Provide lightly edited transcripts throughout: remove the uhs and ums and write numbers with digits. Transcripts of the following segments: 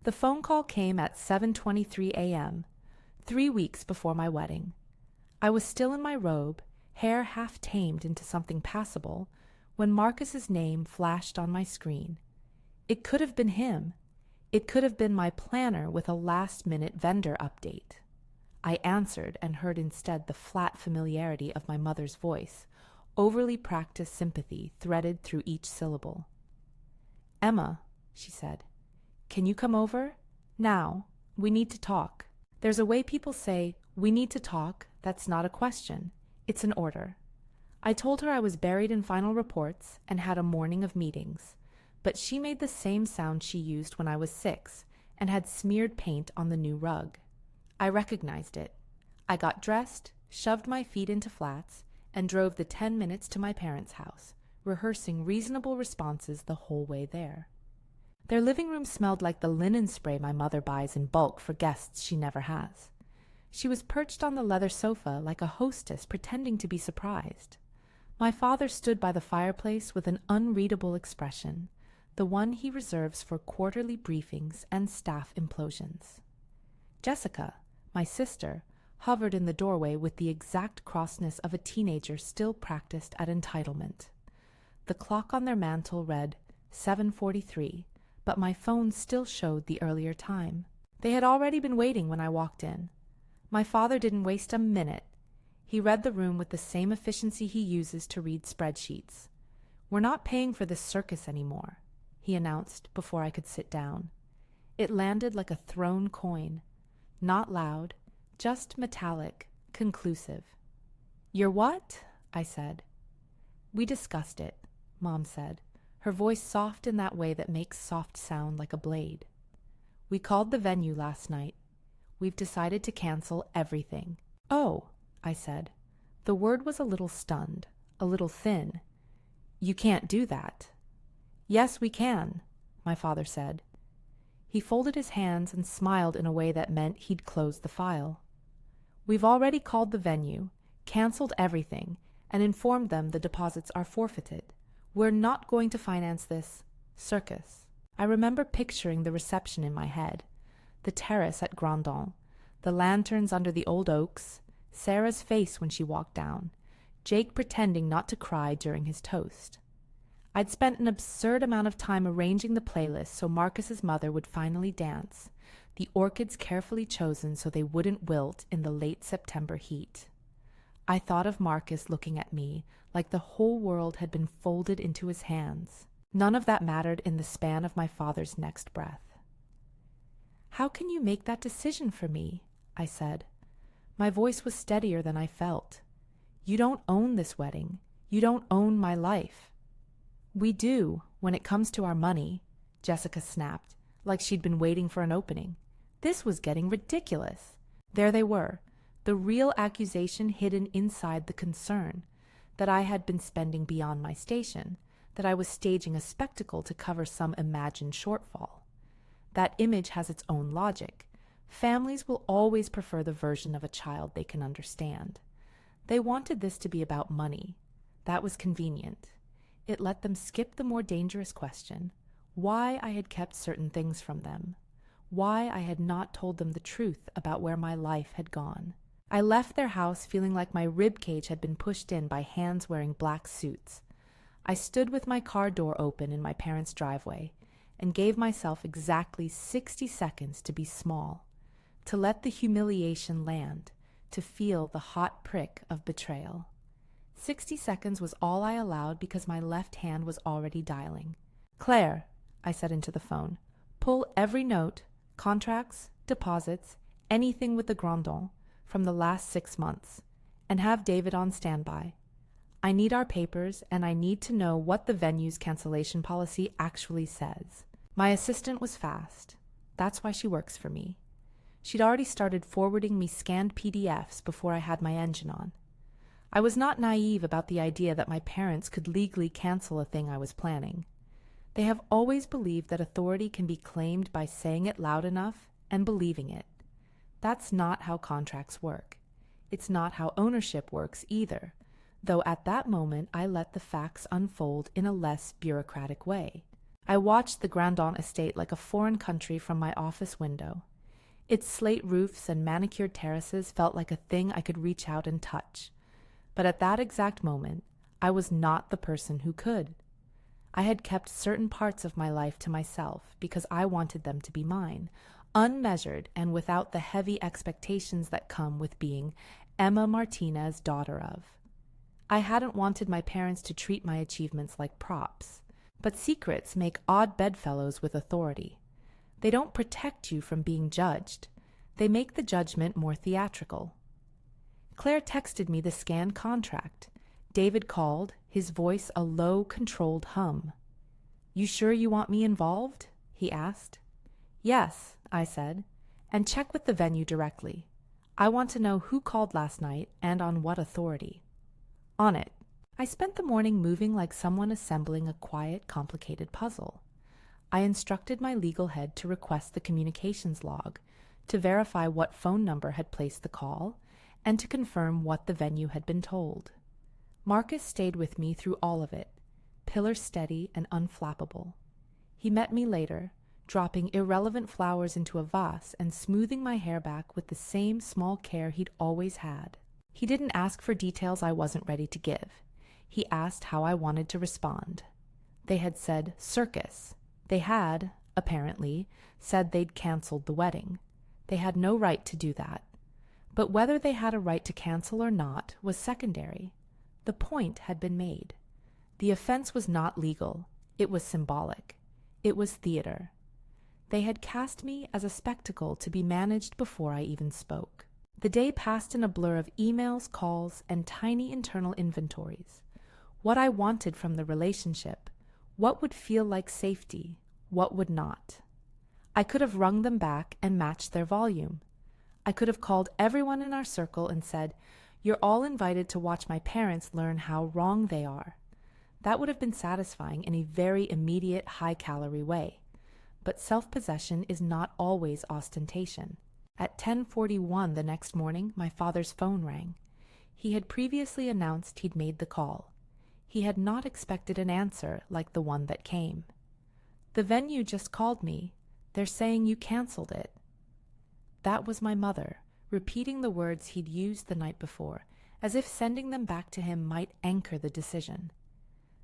The phone call came at 7:23 a.m., 3 weeks before my wedding. I was still in my robe, hair half tamed into something passable, when Marcus's name flashed on my screen. It could have been him. It could have been my planner with a last-minute vendor update. I answered and heard instead the flat familiarity of my mother's voice, overly practiced sympathy threaded through each syllable. "Emma," she said, "can you come over? Now. We need to talk." There's a way people say, "We need to talk." That's not a question. It's an order. I told her I was buried in final reports and had a morning of meetings, but she made the same sound she used when I was 6 and had smeared paint on the new rug. I recognized it. I got dressed, shoved my feet into flats, and drove the 10 minutes to my parents' house, rehearsing reasonable responses the whole way there. Their living room smelled like the linen spray my mother buys in bulk for guests she never has. She was perched on the leather sofa like a hostess pretending to be surprised. My father stood by the fireplace with an unreadable expression, the one he reserves for quarterly briefings and staff implosions. Jessica, my sister, hovered in the doorway with the exact crossness of a teenager still practiced at entitlement. The clock on their mantel read 7:43, but my phone still showed the earlier time. They had already been waiting when I walked in. My father didn't waste a minute. He read the room with the same efficiency he uses to read spreadsheets. "We're not paying for this circus anymore," he announced before I could sit down. It landed like a thrown coin. Not loud, just metallic, conclusive. "You're what?" I said. "We discussed it," Mom said, her voice soft in that way that makes soft sound like a blade. "We called the venue last night. We've decided to cancel everything." "Oh," I said. The word was a little stunned, a little thin. "You can't do that." "Yes, we can," my father said. He folded his hands and smiled in a way that meant he'd closed the file. "We've already called the venue, canceled everything, and informed them the deposits are forfeited. We're not going to finance this circus." I remember picturing the reception in my head, the terrace at Grandon, the lanterns under the old oaks, Sarah's face when she walked down, Jake pretending not to cry during his toast. I'd spent an absurd amount of time arranging the playlist so Marcus's mother would finally dance, the orchids carefully chosen so they wouldn't wilt in the late September heat. I thought of Marcus looking at me like the whole world had been folded into his hands. None of that mattered in the span of my father's next breath. "How can you make that decision for me?" I said. My voice was steadier than I felt. "You don't own this wedding. You don't own my life." "We do, when it comes to our money," Jessica snapped, like she'd been waiting for an opening. This was getting ridiculous. There they were, the real accusation hidden inside the concern, that I had been spending beyond my station, that I was staging a spectacle to cover some imagined shortfall. That image has its own logic. Families will always prefer the version of a child they can understand. They wanted this to be about money. That was convenient. It let them skip the more dangerous question, why I had kept certain things from them, why I had not told them the truth about where my life had gone. I left their house feeling like my rib cage had been pushed in by hands wearing black suits. I stood with my car door open in my parents' driveway and gave myself exactly 60 seconds to be small, to let the humiliation land, to feel the hot prick of betrayal. 60 seconds was all I allowed because my left hand was already dialing. "Claire," I said into the phone, "pull every note, contracts, deposits, anything with the Grandon from the last 6 months, and have David on standby. I need our papers, and I need to know what the venue's cancellation policy actually says." My assistant was fast. That's why she works for me. She'd already started forwarding me scanned PDFs before I had my engine on. I was not naive about the idea that my parents could legally cancel a thing I was planning. They have always believed that authority can be claimed by saying it loud enough and believing it. That's not how contracts work. It's not how ownership works either, though at that moment I let the facts unfold in a less bureaucratic way. I watched the Grandon estate like a foreign country from my office window. Its slate roofs and manicured terraces felt like a thing I could reach out and touch. But at that exact moment, I was not the person who could. I had kept certain parts of my life to myself because I wanted them to be mine, unmeasured and without the heavy expectations that come with being Emma Martinez, daughter of. I hadn't wanted my parents to treat my achievements like props, but secrets make odd bedfellows with authority. They don't protect you from being judged. They make the judgment more theatrical. Claire texted me the scanned contract. David called, his voice a low, controlled hum. "You sure you want me involved?" he asked. "Yes," I said, "and check with the venue directly. I want to know who called last night and on what authority." On it. I spent the morning moving like someone assembling a quiet, complicated puzzle. I instructed my legal head to request the communications log, to verify what phone number had placed the call, and to confirm what the venue had been told. Marcus stayed with me through all of it, pillar steady and unflappable. He met me later, dropping irrelevant flowers into a vase and smoothing my hair back with the same small care he'd always had. He didn't ask for details I wasn't ready to give. He asked how I wanted to respond. They had said Circus. They had, apparently, said they'd canceled the wedding. They had no right to do that. But whether they had a right to cancel or not was secondary. The point had been made. The offense was not legal. It was symbolic. It was theater. They had cast me as a spectacle to be managed before I even spoke. The day passed in a blur of emails, calls, and tiny internal inventories. What I wanted from the relationship, what would feel like safety, what would not. I could have wrung them back and matched their volume. I could have called everyone in our circle and said, "You're all invited to watch my parents learn how wrong they are." That would have been satisfying in a very immediate, high-calorie way. But self-possession is not always ostentation. At 10:41 the next morning, my father's phone rang. He had previously announced he'd made the call. He had not expected an answer like the one that came. "The venue just called me. They're saying you canceled it." That was my mother, repeating the words he'd used the night before, as if sending them back to him might anchor the decision.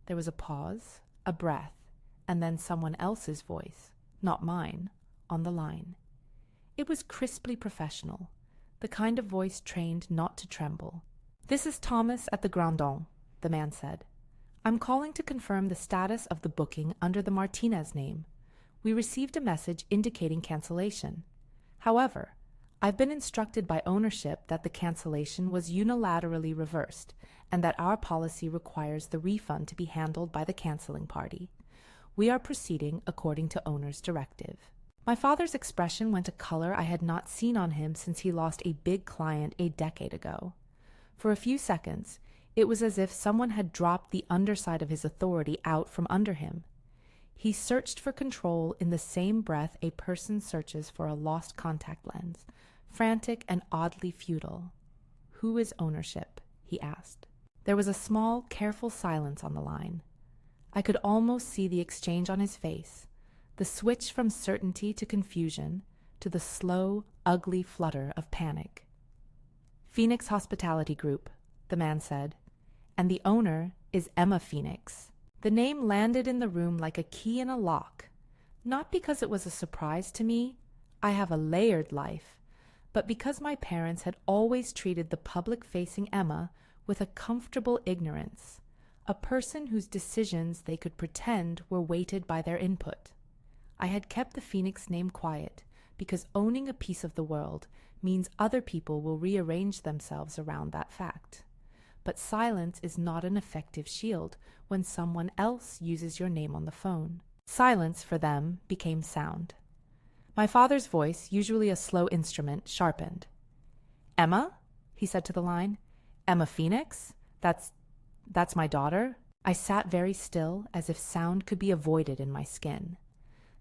There was a pause, a breath, and then someone else's voice, not mine, on the line. It was crisply professional, the kind of voice trained not to tremble. "This is Thomas at the Grandon," the man said. "I'm calling to confirm the status of the booking under the Martinez name. We received a message indicating cancellation. However, I've been instructed by ownership that the cancellation was unilaterally reversed and that our policy requires the refund to be handled by the canceling party. We are proceeding according to owner's directive." My father's expression went a color I had not seen on him since he lost a big client a decade ago. For a few seconds, it was as if someone had dropped the underside of his authority out from under him. He searched for control in the same breath a person searches for a lost contact lens, frantic and oddly futile. "Who is ownership?" he asked. There was a small, careful silence on the line. I could almost see the exchange on his face, the switch from certainty to confusion, to the slow, ugly flutter of panic. "Phoenix Hospitality Group," the man said, "and the owner is Emma Phoenix." The name landed in the room like a key in a lock, not because it was a surprise to me, I have a layered life, but because my parents had always treated the public-facing Emma with a comfortable ignorance, a person whose decisions they could pretend were weighted by their input. I had kept the Phoenix name quiet because owning a piece of the world means other people will rearrange themselves around that fact. But silence is not an effective shield when someone else uses your name on the phone. Silence, for them, became sound. My father's voice, usually a slow instrument, sharpened. "Emma?" he said to the line. "Emma Phoenix? That's my daughter?" I sat very still, as if sound could be avoided in my skin.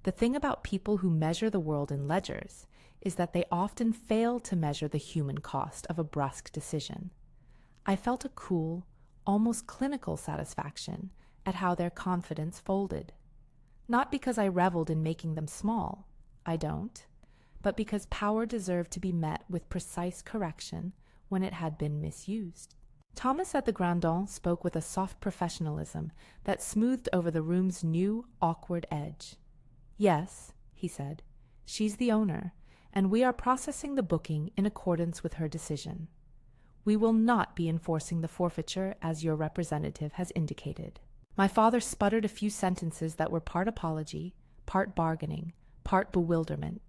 The thing about people who measure the world in ledgers is that they often fail to measure the human cost of a brusque decision. I felt a cool, almost clinical satisfaction at how their confidence folded. Not because I reveled in making them small. I don't. But because power deserved to be met with precise correction when it had been misused. Thomas at the Grandon spoke with a soft professionalism that smoothed over the room's new, awkward edge. "Yes," he said, "she's the owner, and we are processing the booking in accordance with her decision. We will not be enforcing the forfeiture as your representative has indicated." My father sputtered a few sentences that were part apology, part bargaining, part bewilderment.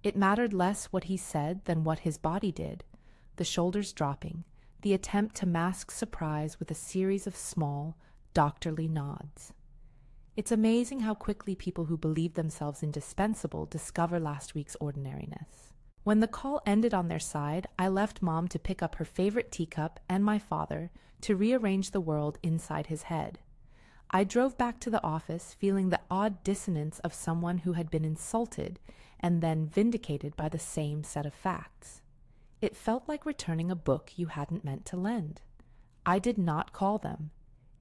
It mattered less what he said than what his body did, the shoulders dropping, the attempt to mask surprise with a series of small, doctorly nods. It's amazing how quickly people who believe themselves indispensable discover last week's ordinariness. When the call ended on their side, I left Mom to pick up her favorite teacup and my father to rearrange the world inside his head. I drove back to the office feeling the odd dissonance of someone who had been insulted and then vindicated by the same set of facts. It felt like returning a book you hadn't meant to lend. I did not call them.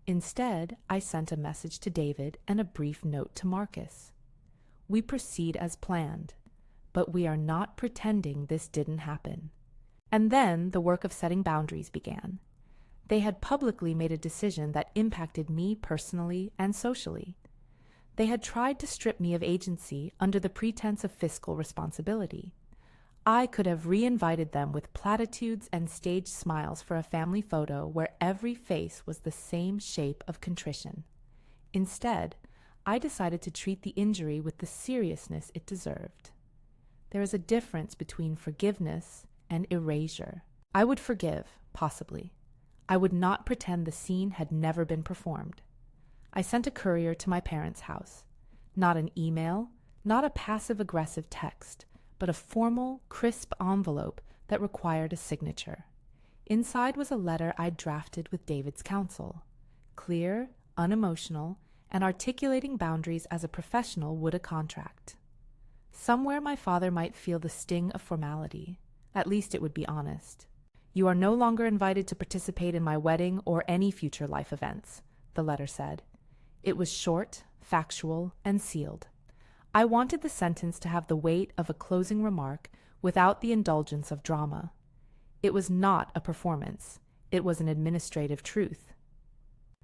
Instead, I sent a message to David and a brief note to Marcus. We proceed as planned, but we are not pretending this didn't happen. And then the work of setting boundaries began. They had publicly made a decision that impacted me personally and socially. They had tried to strip me of agency under the pretense of fiscal responsibility. I could have re-invited them with platitudes and staged smiles for a family photo where every face was the same shape of contrition. Instead, I decided to treat the injury with the seriousness it deserved. There is a difference between forgiveness and erasure. I would forgive, possibly. I would not pretend the scene had never been performed. I sent a courier to my parents' house. Not an email, not a passive-aggressive text, but a formal, crisp envelope that required a signature. Inside was a letter I'd drafted with David's counsel. Clear, unemotional, and articulating boundaries as a professional would a contract. Somewhere my father might feel the sting of formality. At least it would be honest. "You are no longer invited to participate in my wedding or any future life events," the letter said. It was short, factual, and sealed. I wanted the sentence to have the weight of a closing remark without the indulgence of drama. It was not a performance. It was an administrative truth.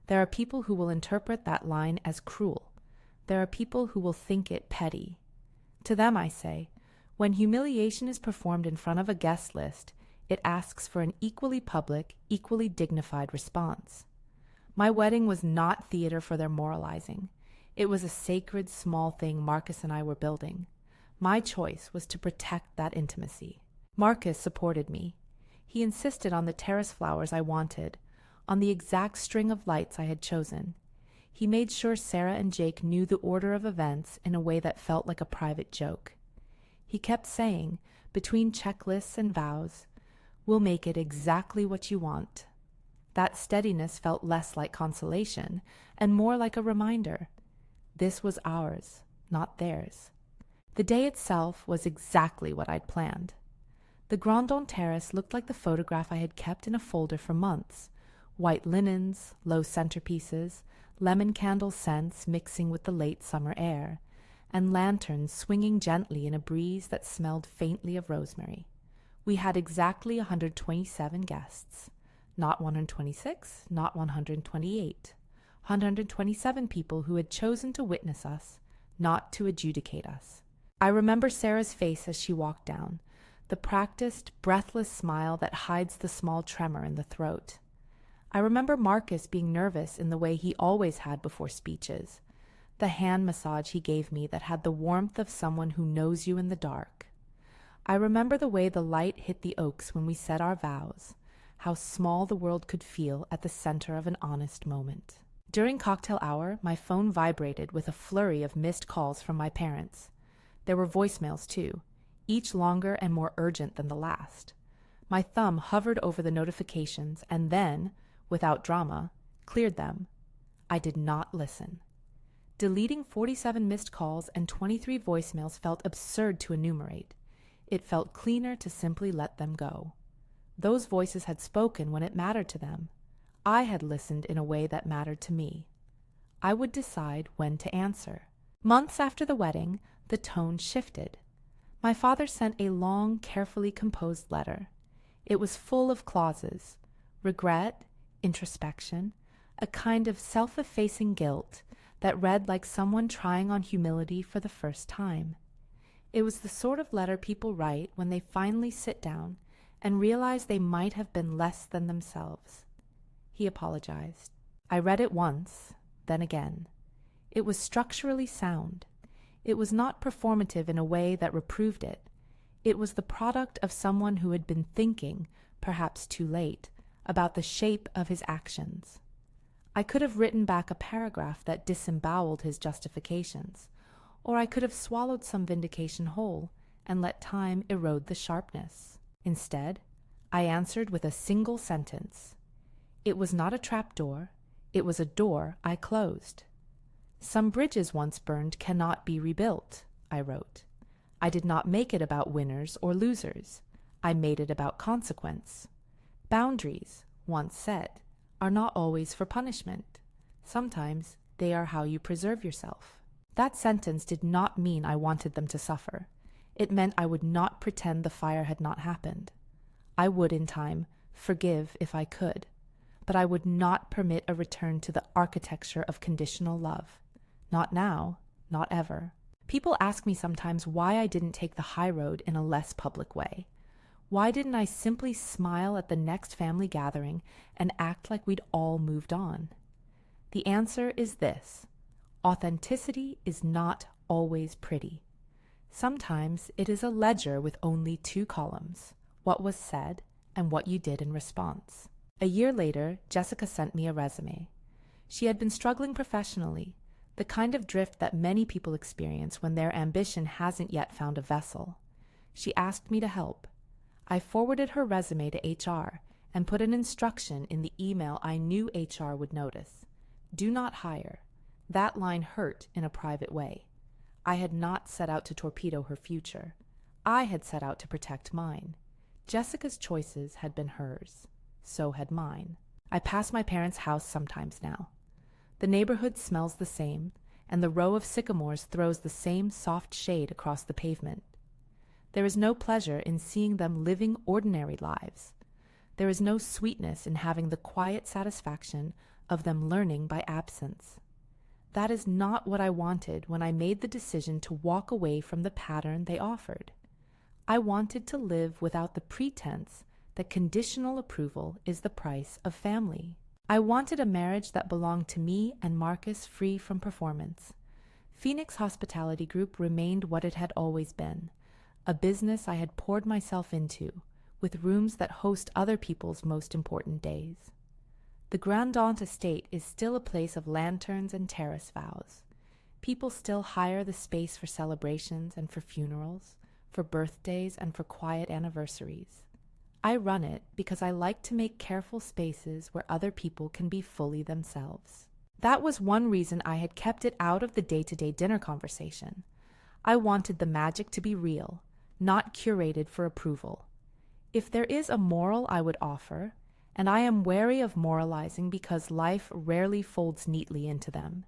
There are people who will interpret that line as cruel. There are people who will think it petty. To them I say, when humiliation is performed in front of a guest list, it asks for an equally public, equally dignified response. My wedding was not theater for their moralizing. It was a sacred small thing Marcus and I were building. My choice was to protect that intimacy. Marcus supported me. He insisted on the terrace flowers I wanted, on the exact string of lights I had chosen. He made sure Sarah and Jake knew the order of events in a way that felt like a private joke. He kept saying, between checklists and vows, "We'll make it exactly what you want." That steadiness felt less like consolation and more like a reminder. This was ours, not theirs. The day itself was exactly what I'd planned. The Grandon Terrace looked like the photograph I had kept in a folder for months. White linens, low centerpieces, lemon candle scents mixing with the late summer air, and lanterns swinging gently in a breeze that smelled faintly of rosemary. We had exactly 127 guests. Not 126, not 128. 127 people who had chosen to witness us, not to adjudicate us. I remember Sarah's face as she walked down, the practiced, breathless smile that hides the small tremor in the throat. I remember Marcus being nervous in the way he always had before speeches, the hand massage he gave me that had the warmth of someone who knows you in the dark. I remember the way the light hit the oaks when we said our vows, how small the world could feel at the center of an honest moment. During cocktail hour, my phone vibrated with a flurry of missed calls from my parents. There were voicemails, too, each longer and more urgent than the last. My thumb hovered over the notifications and then, without drama, cleared them. I did not listen. Deleting 47 missed calls and 23 voicemails felt absurd to enumerate. It felt cleaner to simply let them go. Those voices had spoken when it mattered to them. I had listened in a way that mattered to me. I would decide when to answer. Months after the wedding, the tone shifted. My father sent a long, carefully composed letter. It was full of clauses, regret, introspection, a kind of self-effacing guilt that read like someone trying on humility for the first time. It was the sort of letter people write when they finally sit down and realize they might have been less than themselves. He apologized. I read it once, then again. It was structurally sound. It was not performative in a way that reproved it. It was the product of someone who had been thinking, perhaps too late, about the shape of his actions. I could have written back a paragraph that disemboweled his justifications, or I could have swallowed some vindication whole and let time erode the sharpness. Instead, I answered with a single sentence. It was not a trap door. It was a door I closed. Some bridges once burned cannot be rebuilt, I wrote. I did not make it about winners or losers. I made it about consequence. Boundaries, once set, are not always for punishment. Sometimes they are how you preserve yourself. That sentence did not mean I wanted them to suffer. It meant I would not pretend the fire had not happened. I would, in time, forgive if I could, but I would not permit a return to the architecture of conditional love. Not now, not ever. People ask me sometimes why I didn't take the high road in a less public way. Why didn't I simply smile at the next family gathering and act like we'd all moved on? The answer is this. Authenticity is not always pretty. Sometimes it is a ledger with only 2 columns, what was said and what you did in response. A year later, Jessica sent me a resume. She had been struggling professionally, the kind of drift that many people experience when their ambition hasn't yet found a vessel. She asked me to help. I forwarded her resume to HR and put an instruction in the email I knew HR would notice. Do not hire. That line hurt in a private way. I had not set out to torpedo her future. I had set out to protect mine. Jessica's choices had been hers. So had mine. I pass my parents' house sometimes now. The neighborhood smells the same, and the row of sycamores throws the same soft shade across the pavement. There is no pleasure in seeing them living ordinary lives. There is no sweetness in having the quiet satisfaction of them learning by absence. That is not what I wanted when I made the decision to walk away from the pattern they offered. I wanted to live without the pretense that conditional approval is the price of family. I wanted a marriage that belonged to me and Marcus, free from performance. Phoenix Hospitality Group remained what it had always been, a business I had poured myself into, with rooms that host other people's most important days. The Grandaunt estate is still a place of lanterns and terrace vows. People still hire the space for celebrations and for funerals, for birthdays and for quiet anniversaries. I run it because I like to make careful spaces where other people can be fully themselves. That was one reason I had kept it out of the day-to-day dinner conversation. I wanted the magic to be real, not curated for approval. If there is a moral I would offer, and I am wary of moralizing because life rarely folds neatly into them,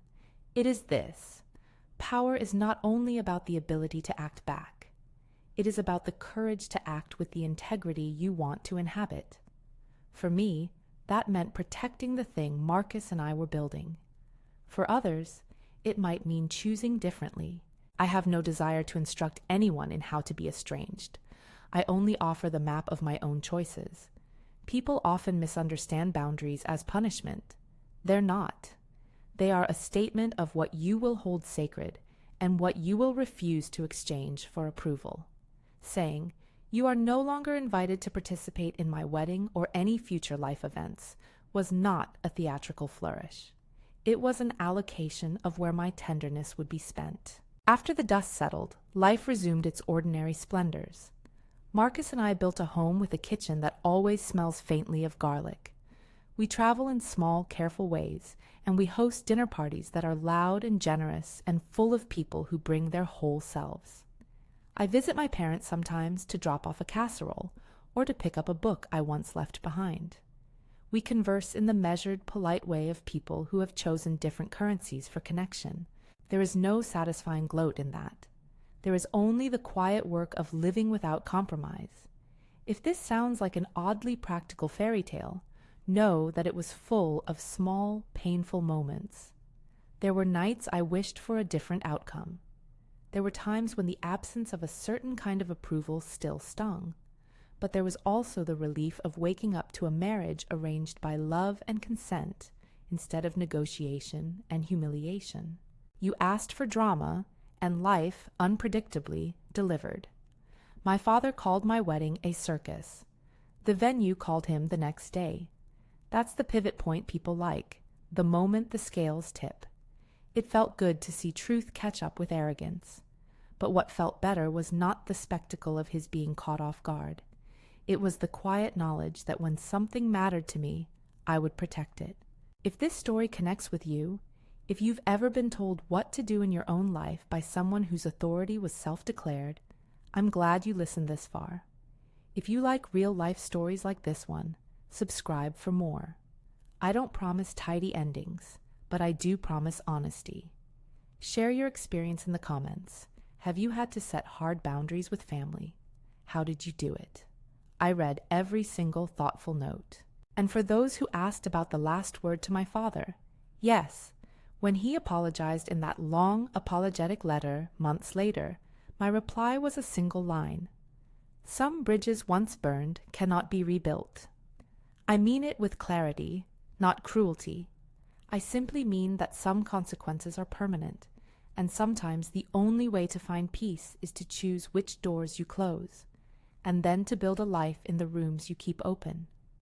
it is this. Power is not only about the ability to act back. It is about the courage to act with the integrity you want to inhabit. For me, that meant protecting the thing Marcus and I were building. For others, it might mean choosing differently. I have no desire to instruct anyone in how to be estranged. I only offer the map of my own choices. People often misunderstand boundaries as punishment. They're not. They are a statement of what you will hold sacred and what you will refuse to exchange for approval. Saying, "You are no longer invited to participate in my wedding or any future life events," was not a theatrical flourish. It was an allocation of where my tenderness would be spent. After the dust settled, life resumed its ordinary splendors. Marcus and I built a home with a kitchen that always smells faintly of garlic. We travel in small, careful ways, and we host dinner parties that are loud and generous and full of people who bring their whole selves. I visit my parents sometimes to drop off a casserole or to pick up a book I once left behind. We converse in the measured, polite way of people who have chosen different currencies for connection. There is no satisfying gloat in that. There is only the quiet work of living without compromise. If this sounds like an oddly practical fairy tale, know that it was full of small, painful moments. There were nights I wished for a different outcome. There were times when the absence of a certain kind of approval still stung. But there was also the relief of waking up to a marriage arranged by love and consent instead of negotiation and humiliation. You asked for drama, and life, unpredictably, delivered. My father called my wedding a circus. The venue called him the next day. That's the pivot point people like, the moment the scales tip. It felt good to see truth catch up with arrogance. But what felt better was not the spectacle of his being caught off guard. It was the quiet knowledge that when something mattered to me, I would protect it. If this story connects with you, if you've ever been told what to do in your own life by someone whose authority was self-declared, I'm glad you listened this far. If you like real-life stories like this one, subscribe for more. I don't promise tidy endings, but I do promise honesty. Share your experience in the comments. Have you had to set hard boundaries with family? How did you do it? I read every single thoughtful note. And for those who asked about the last word to my father, yes, when he apologized in that long apologetic letter months later, my reply was a single line. Some bridges once burned cannot be rebuilt. I mean it with clarity, not cruelty. I simply mean that some consequences are permanent, and sometimes the only way to find peace is to choose which doors you close, and then to build a life in the rooms you keep open.